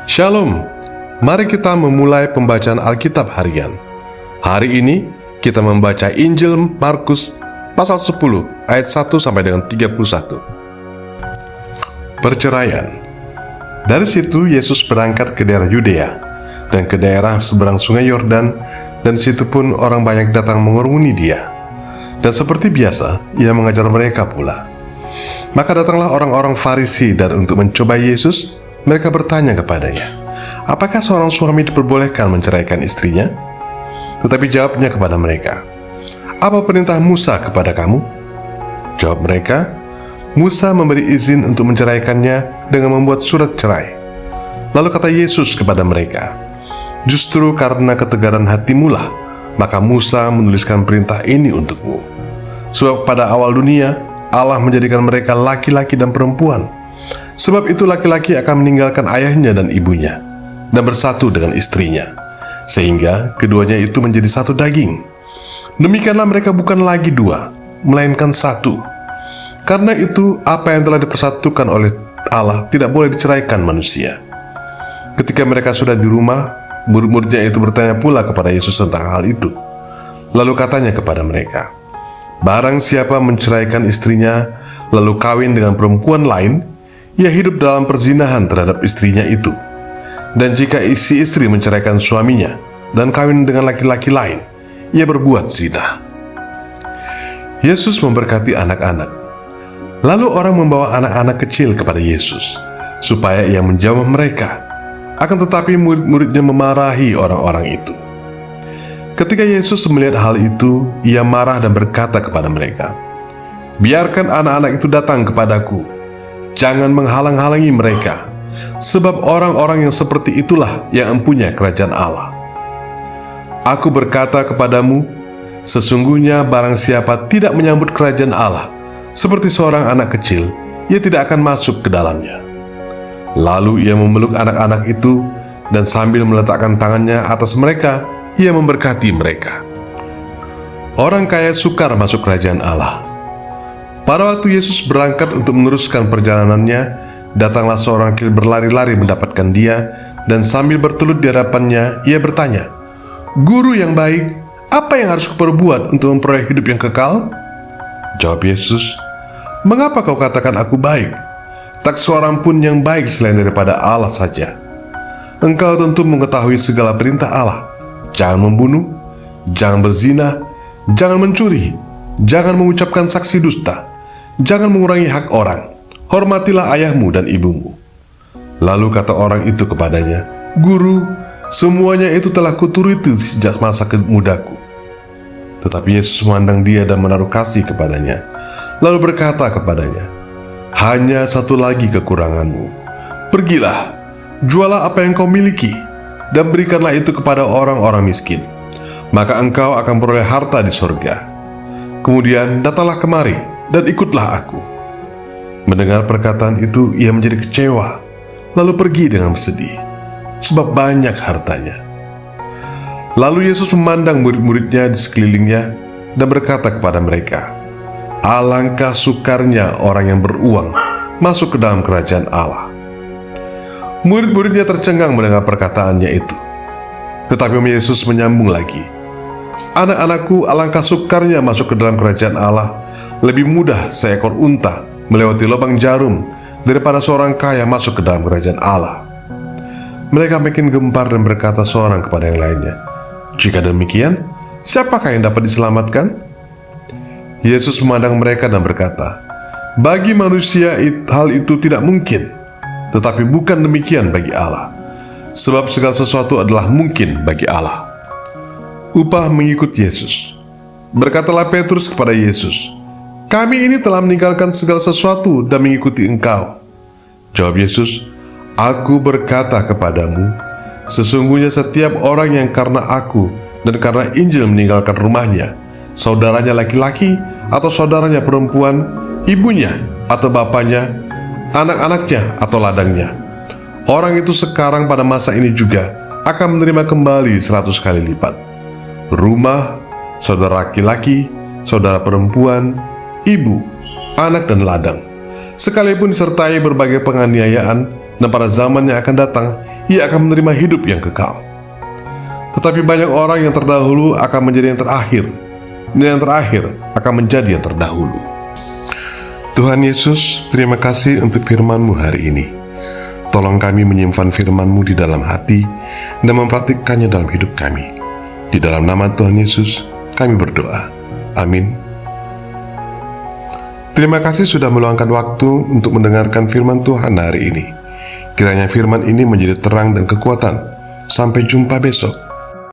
Shalom, mari kita memulai pembacaan Alkitab harian. Hari ini kita membaca Injil Markus pasal 10 ayat 1 sampai dengan 31. Perceraian. Dari situ Yesus berangkat ke daerah Yudea dan ke daerah seberang sungai Yordan, dan situ pun orang banyak datang menguruni dia. Dan seperti biasa, ia mengajar mereka pula. Maka datanglah orang-orang Farisi, dan untuk mencoba Yesus, mereka bertanya kepadanya, apakah seorang suami diperbolehkan menceraikan istrinya? Tetapi jawabnya kepada mereka, apa perintah Musa kepada kamu? Jawab mereka, Musa memberi izin untuk menceraikannya dengan membuat surat cerai. Lalu kata Yesus kepada mereka, justru karena ketegaran hatimulah, maka Musa menuliskan perintah ini untukmu. Sebab pada awal dunia, Allah menjadikan mereka laki-laki dan perempuan. Sebab itu laki-laki akan meninggalkan ayahnya dan ibunya, dan bersatu dengan istrinya, sehingga keduanya itu menjadi satu daging. Demikianlah mereka bukan lagi dua, melainkan satu. Karena itu, apa yang telah dipersatukan oleh Allah tidak boleh diceraikan manusia. Ketika mereka sudah di rumah, murid-muridnya itu bertanya pula kepada Yesus tentang hal itu. Lalu katanya kepada mereka, barang siapa menceraikan istrinya, lalu kawin dengan perempuan lain, ia hidup dalam perzinahan terhadap istrinya itu. Dan jika si istri menceraikan suaminya dan kawin dengan laki-laki lain, ia berbuat zina. Yesus memberkati anak-anak. Lalu orang membawa anak-anak kecil kepada Yesus, supaya ia menjamah mereka. Akan tetapi murid-muridnya memarahi orang-orang itu. Ketika Yesus melihat hal itu, ia marah dan berkata kepada mereka, biarkan anak-anak itu datang kepadaku. Jangan menghalang-halangi mereka, sebab orang-orang yang seperti itulah yang empunya kerajaan Allah. Aku berkata kepadamu, sesungguhnya barang siapa tidak menyambut kerajaan Allah seperti seorang anak kecil, ia tidak akan masuk ke dalamnya. Lalu ia memeluk anak-anak itu, dan sambil meletakkan tangannya atas mereka, ia memberkati mereka. Orang kaya sukar masuk kerajaan Allah. Pada waktu Yesus berangkat untuk meneruskan perjalanannya, datanglah seorang laki berlari-lari mendapatkan dia, dan sambil bertelut di hadapannya, ia bertanya, Guru yang baik, apa yang harus kuperbuat untuk memperoleh hidup yang kekal? Jawab Yesus, mengapa kau katakan aku baik? Tak seorang pun yang baik selain daripada Allah saja. Engkau tentu mengetahui segala perintah Allah. Jangan membunuh, jangan berzina, jangan mencuri, jangan mengucapkan saksi dusta, jangan mengurangi hak orang, hormatilah ayahmu dan ibumu. Lalu kata orang itu kepadanya, Guru, semuanya itu telah kuturuti sejak masa mudaku. Tetapi Yesus memandang dia dan menaruh kasih kepadanya, lalu berkata kepadanya, hanya satu lagi kekuranganmu. Pergilah, jualah apa yang kau miliki, dan berikanlah itu kepada orang-orang miskin, maka engkau akan peroleh harta di sorga. Kemudian datanglah kemari, dan ikutlah aku. Mendengar perkataan itu, ia menjadi kecewa, lalu pergi dengan bersedih, sebab banyak hartanya. Lalu Yesus memandang murid-muridnya di sekelilingnya, dan berkata kepada mereka, alangkah sukarnya orang yang beruang masuk ke dalam kerajaan Allah. Murid-muridnya tercengang mendengar perkataannya itu. Tetapi Yesus menyambung lagi, anak-anakku, alangkah sukarnya masuk ke dalam kerajaan Allah. Lebih mudah seekor unta melewati lubang jarum daripada seorang kaya masuk ke dalam kerajaan Allah. Mereka makin gempar dan berkata seorang kepada yang lainnya, jika demikian, siapakah yang dapat diselamatkan? Yesus memandang mereka dan berkata, bagi manusia hal itu tidak mungkin, tetapi bukan demikian bagi Allah. Sebab segala sesuatu adalah mungkin bagi Allah. Upah mengikut Yesus. Berkatalah Petrus kepada Yesus, kami ini telah meninggalkan segala sesuatu dan mengikuti Engkau. Jawab Yesus, aku berkata kepadamu, sesungguhnya setiap orang yang karena aku dan karena Injil meninggalkan rumahnya, saudaranya laki-laki atau saudaranya perempuan, ibunya atau bapaknya, anak-anaknya atau ladangnya, orang itu sekarang pada masa ini juga akan menerima kembali 100 kali lipat. Rumah, saudara laki-laki, saudara perempuan, ibu, anak dan ladang, sekalipun disertai berbagai penganiayaan, dan pada zaman yang akan datang, ia akan menerima hidup yang kekal. Tetapi banyak orang yang terdahulu akan menjadi yang terakhir, dan yang terakhir akan menjadi yang terdahulu. Tuhan Yesus, terima kasih untuk firman-Mu hari ini. Tolong kami menyimpan firman-Mu di dalam hati dan mempraktikkannya dalam hidup kami. Di dalam nama Tuhan Yesus, kami berdoa. Amin. Terima kasih sudah meluangkan waktu untuk mendengarkan firman Tuhan hari ini. Kiranya firman ini menjadi terang dan kekuatan. Sampai jumpa besok.